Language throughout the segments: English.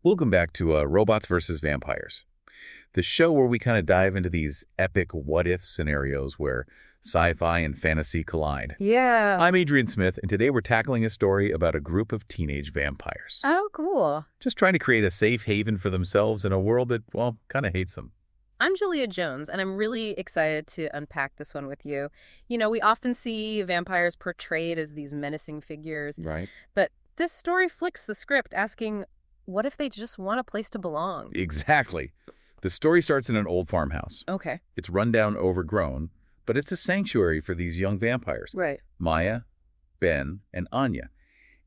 Welcome back to Robots versus Vampires, the show where we kind of dive into these epic what-if scenarios where sci-fi and fantasy collide. Yeah. I'm Adrian Smith, and today we're tackling a story about a group of teenage vampires. Oh, cool. Just trying to create a safe haven for themselves in a world that, well, kind of hates them. I'm Julia Jones, and I'm really excited to unpack this one with you. We often see vampires portrayed as these menacing figures, Right. but this story flicks the script, asking, what if they just want a place to belong? Exactly. The story starts in an old farmhouse. Okay. It's run down, overgrown, but it's a sanctuary for these young vampires. Right. Maya, Ben, and Anya.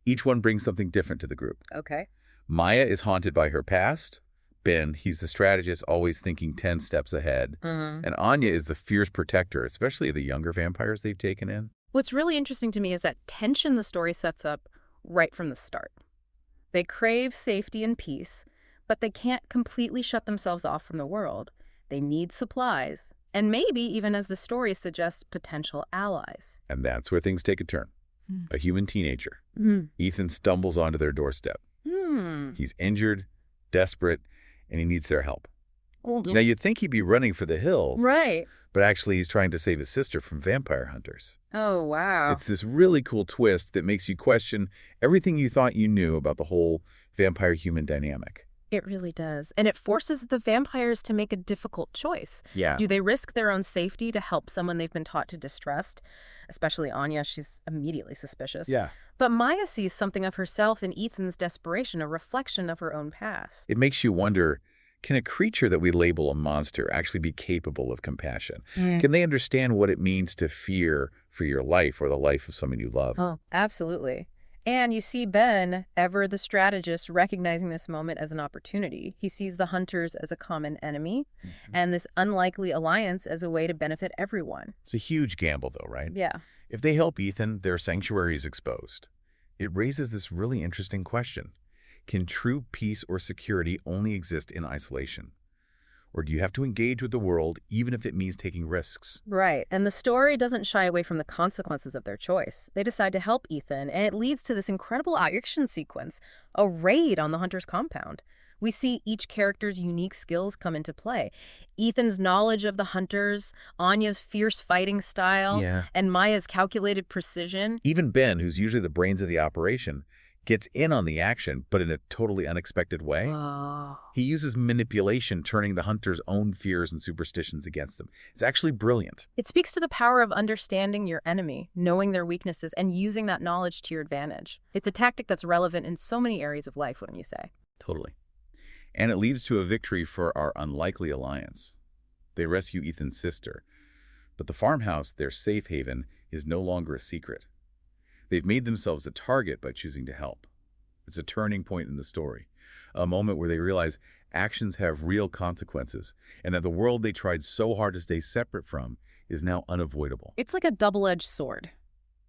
Each one brings something different to the group. Okay. Maya is haunted by her past. Ben, he's the strategist always thinking 10 steps ahead. And Anya is the fierce protector, especially the younger vampires they've taken in. What's really interesting to me is that tension the story sets up right from the start. They crave safety and peace, but they can't completely shut themselves off from the world. They need supplies, and maybe, even as the story suggests, potential allies. And that's where things take a turn. A human teenager. Mm. Ethan stumbles onto their doorstep. He's injured, desperate, and he needs their help. Now, you'd think he'd be running for the hills, Right. but actually he's trying to save his sister from vampire hunters. Oh, wow. It's this really cool twist that makes you question everything you thought you knew about the whole vampire-human dynamic. It really does. And it forces the vampires to make a difficult choice. Yeah. Do they risk their own safety to help someone they've been taught to distrust? Especially Anya, she's immediately suspicious. Yeah. But Maya sees something of herself in Ethan's desperation, a reflection of her own past. It makes you wonder, can a creature that we label a monster actually be capable of compassion? Can they understand what it means to fear for your life or the life of someone you love? Oh, absolutely. And you see Ben, ever the strategist, recognizing this moment as an opportunity. He sees the hunters as a common enemy and this unlikely alliance as a way to benefit everyone. It's a huge gamble, though, right? Yeah. If they help Ethan, their sanctuary is exposed. It raises this really interesting question. Can true peace or security only exist in isolation? Or do you have to engage with the world even if it means taking risks? Right. And the story doesn't shy away from the consequences of their choice. They decide to help Ethan, and it leads to this incredible action sequence, a raid on the hunter's compound. We see each character's unique skills come into play. Ethan's knowledge of the hunters, Anya's fierce fighting style, and Maya's calculated precision. Even Ben, who's usually the brains of the operation, gets in on the action, but in a totally unexpected way. Oh. He uses manipulation, turning the hunter's own fears and superstitions against them. It's actually brilliant. It speaks to the power of understanding your enemy, knowing their weaknesses, and using that knowledge to your advantage. It's a tactic that's relevant in so many areas of life, wouldn't you say? Totally. And it leads to a victory for our unlikely alliance. They rescue Ethan's sister, but the farmhouse, their safe haven, is no longer a secret. They've made themselves a target by choosing to help. It's a turning point in the story, a moment where they realize actions have real consequences, and that the world they tried so hard to stay separate from is now unavoidable. It's like a double-edged sword.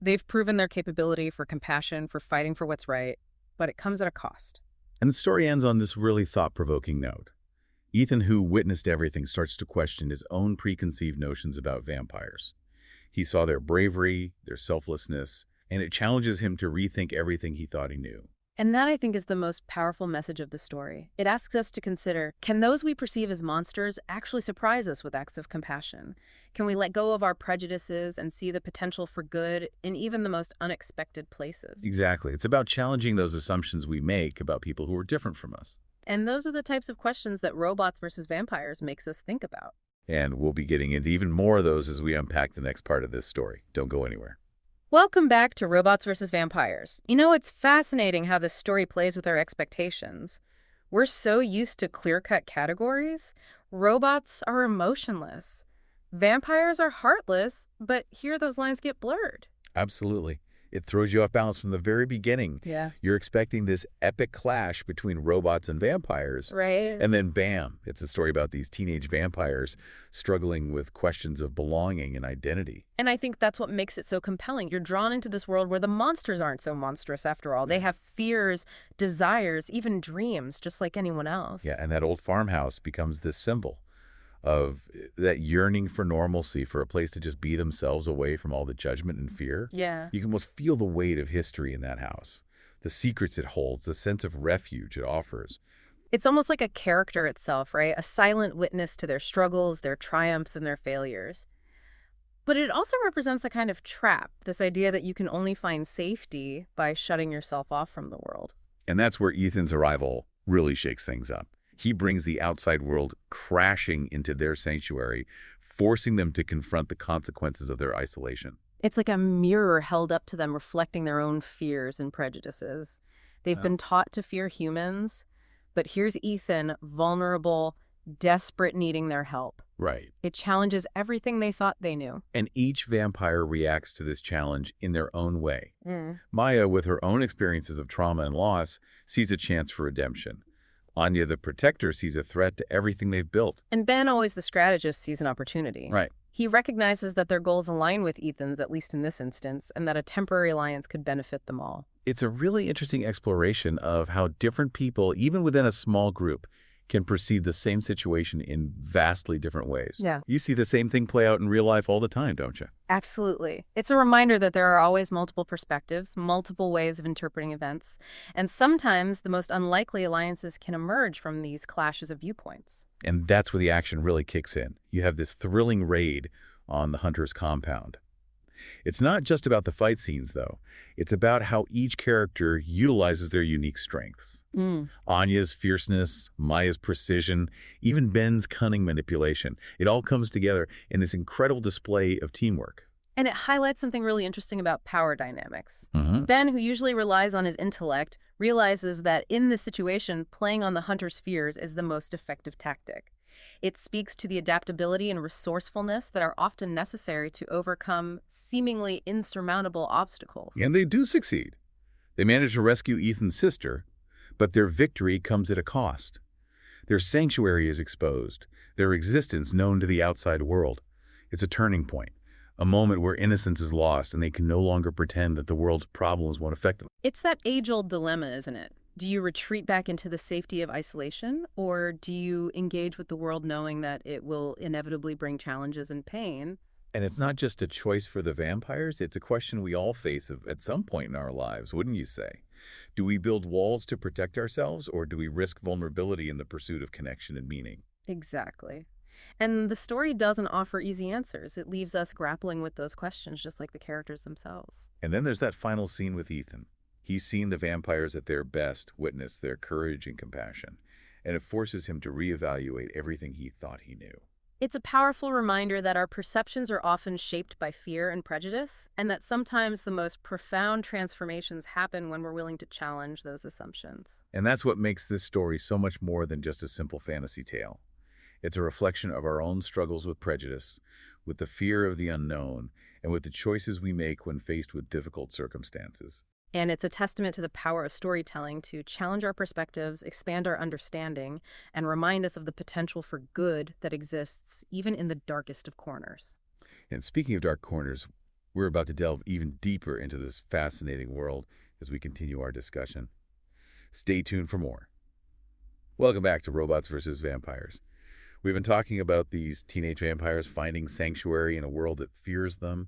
They've proven their capability for compassion, for fighting for what's right, but it comes at a cost. And the story ends on this really thought-provoking note. Ethan, who witnessed everything, starts to question his own preconceived notions about vampires. He saw their bravery, their selflessness, and it challenges him to rethink everything he thought he knew. And that, I think, is the most powerful message of the story. It asks us to consider, can those we perceive as monsters actually surprise us with acts of compassion? Can we let go of our prejudices and see the potential for good in even the most unexpected places? Exactly. It's about challenging those assumptions we make about people who are different from us. And those are the types of questions that Robots versus Vampires makes us think about. And we'll be getting into even more of those as we unpack the next part of this story. Don't go anywhere. Welcome back to Robots vs. Vampires. It's fascinating how this story plays with our expectations. We're so used to clear-cut categories. Robots are emotionless. Vampires are heartless, but here those lines get blurred. Absolutely. It throws you off balance from the very beginning. Yeah. You're expecting this epic clash between robots and vampires. Right. And then bam, it's a story about these teenage vampires struggling with questions of belonging and identity. And I think that's what makes it so compelling. You're drawn into this world where the monsters aren't so monstrous after all. They have fears, desires, even dreams, just like anyone else. Yeah, and that old farmhouse becomes this symbol of that yearning for normalcy, for a place to just be themselves away from all the judgment and fear. Yeah. You can almost feel the weight of history in that house, the secrets it holds, the sense of refuge it offers. It's almost like a character itself, right? A silent witness to their struggles, their triumphs, and their failures. But it also represents a kind of trap, this idea that you can only find safety by shutting yourself off from the world. And that's where Ethan's arrival really shakes things up. He brings the outside world crashing into their sanctuary, forcing them to confront the consequences of their isolation. It's like a mirror held up to them reflecting their own fears and prejudices. They've been taught to fear humans, but here's Ethan, vulnerable, desperate, needing their help. Right. It challenges everything they thought they knew. And each vampire reacts to this challenge in their own way. Mm. Maya, with her own experiences of trauma and loss, sees a chance for redemption. Anya, the protector, sees a threat to everything they've built. And Ben, always the strategist, sees an opportunity. Right. He recognizes that their goals align with Ethan's, at least in this instance, and that a temporary alliance could benefit them all. It's a really interesting exploration of how different people, even within a small group, can perceive the same situation in vastly different ways. Yeah. You see the same thing play out in real life all the time, don't you? Absolutely. It's a reminder that there are always multiple perspectives, multiple ways of interpreting events, and sometimes the most unlikely alliances can emerge from these clashes of viewpoints. And that's where the action really kicks in. You have this thrilling raid on the hunter's compound. It's not just about the fight scenes, though. It's about how each character utilizes their unique strengths. Anya's fierceness, Maya's precision, even Ben's cunning manipulation. It all comes together in this incredible display of teamwork. And it highlights something really interesting about power dynamics. Mm-hmm. Ben, who usually relies on his intellect, realizes that in this situation, playing on the hunter's fears is the most effective tactic. It speaks to the adaptability and resourcefulness that are often necessary to overcome seemingly insurmountable obstacles. And they do succeed. They manage to rescue Ethan's sister, but their victory comes at a cost. Their sanctuary is exposed, their existence known to the outside world. It's a turning point, a moment where innocence is lost and they can no longer pretend that the world's problems won't affect them. It's that age-old dilemma, isn't it? Do you retreat back into the safety of isolation, or do you engage with the world knowing that it will inevitably bring challenges and pain? And it's not just a choice for the vampires, it's a question we all face at some point in our lives, wouldn't you say? Do we build walls to protect ourselves, or do we risk vulnerability in the pursuit of connection and meaning? Exactly. And the story doesn't offer easy answers. It leaves us grappling with those questions just like the characters themselves. And then there's that final scene with Ethan. He's seen the vampires at their best witness their courage and compassion, and it forces him to reevaluate everything he thought he knew. It's a powerful reminder that our perceptions are often shaped by fear and prejudice, and that sometimes the most profound transformations happen when we're willing to challenge those assumptions. And that's what makes this story so much more than just a simple fantasy tale. It's a reflection of our own struggles with prejudice, with the fear of the unknown, and with the choices we make when faced with difficult circumstances. And it's a testament to the power of storytelling to challenge our perspectives, expand our understanding, and remind us of the potential for good that exists even in the darkest of corners. And speaking of dark corners, we're about to delve even deeper into this fascinating world as we continue our discussion. Stay tuned for more. Welcome back to Robots vs. Vampires. We've been talking about these teenage vampires finding sanctuary in a world that fears them.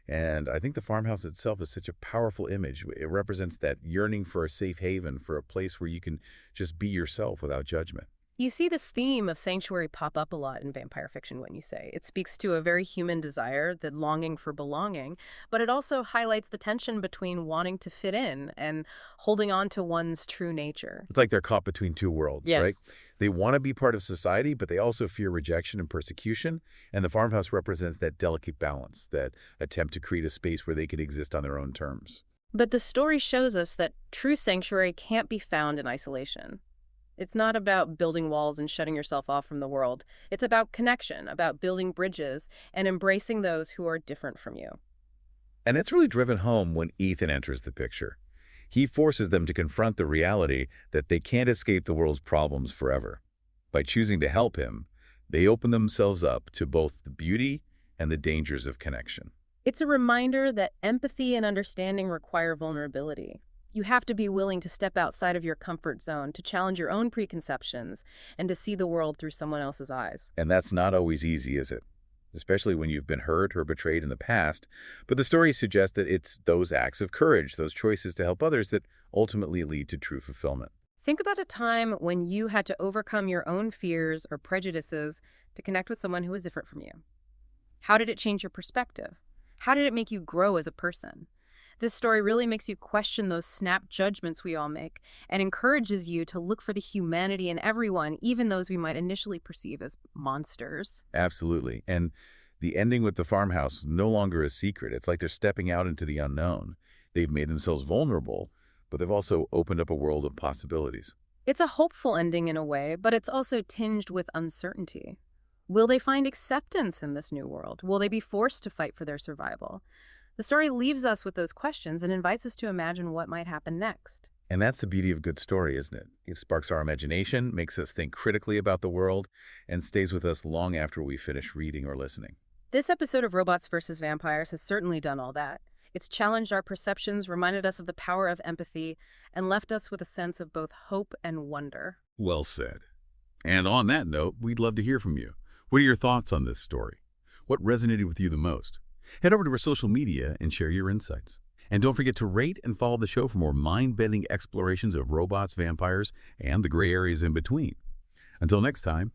And I think the farmhouse itself is such a powerful image. It represents that yearning for a safe haven, for a place where you can just be yourself without judgment. You see this theme of sanctuary pop up a lot in vampire fiction when you say. It speaks to a very human desire, the longing for belonging, but it also highlights the tension between wanting to fit in and holding on to one's true nature. It's like they're caught between two worlds, Yes. right? They want to be part of society, but they also fear rejection and persecution. And the farmhouse represents that delicate balance, that attempt to create a space where they can exist on their own terms. But the story shows us that true sanctuary can't be found in isolation. It's not about building walls and shutting yourself off from the world. It's about connection, about building bridges, and embracing those who are different from you. And it's really driven home when Ethan enters the picture. He forces them to confront the reality that they can't escape the world's problems forever. By choosing to help him, they open themselves up to both the beauty and the dangers of connection. It's a reminder that empathy and understanding require vulnerability. You have to be willing to step outside of your comfort zone, to challenge your own preconceptions, and to see the world through someone else's eyes. And that's not always easy, is it? Especially when you've been hurt or betrayed in the past. But the story suggests that it's those acts of courage, those choices to help others, that ultimately lead to true fulfillment. Think about a time when you had to overcome your own fears or prejudices to connect with someone who was different from you. How did it change your perspective? How did it make you grow as a person? This story really makes you question those snap judgments we all make and encourages you to look for the humanity in everyone, even those we might initially perceive as monsters. Absolutely. And the ending with the farmhouse no longer a secret. It's like they're stepping out into the unknown. They've made themselves vulnerable, but they've also opened up a world of possibilities. It's a hopeful ending in a way, but it's also tinged with uncertainty. Will they find acceptance in this new world? Will they be forced to fight for their survival? The story leaves us with those questions and invites us to imagine what might happen next. And that's the beauty of a good story, isn't it? It sparks our imagination, makes us think critically about the world, and stays with us long after we finish reading or listening. This episode of Robots vs. Vampires has certainly done all that. It's challenged our perceptions, reminded us of the power of empathy, and left us with a sense of both hope and wonder. Well said. And on that note, we'd love to hear from you. What are your thoughts on this story? What resonated with you the most? Head over to our social media and share your insights. And don't forget to rate and follow the show for more mind-bending explorations of robots, vampires, and the gray areas in between. Until next time,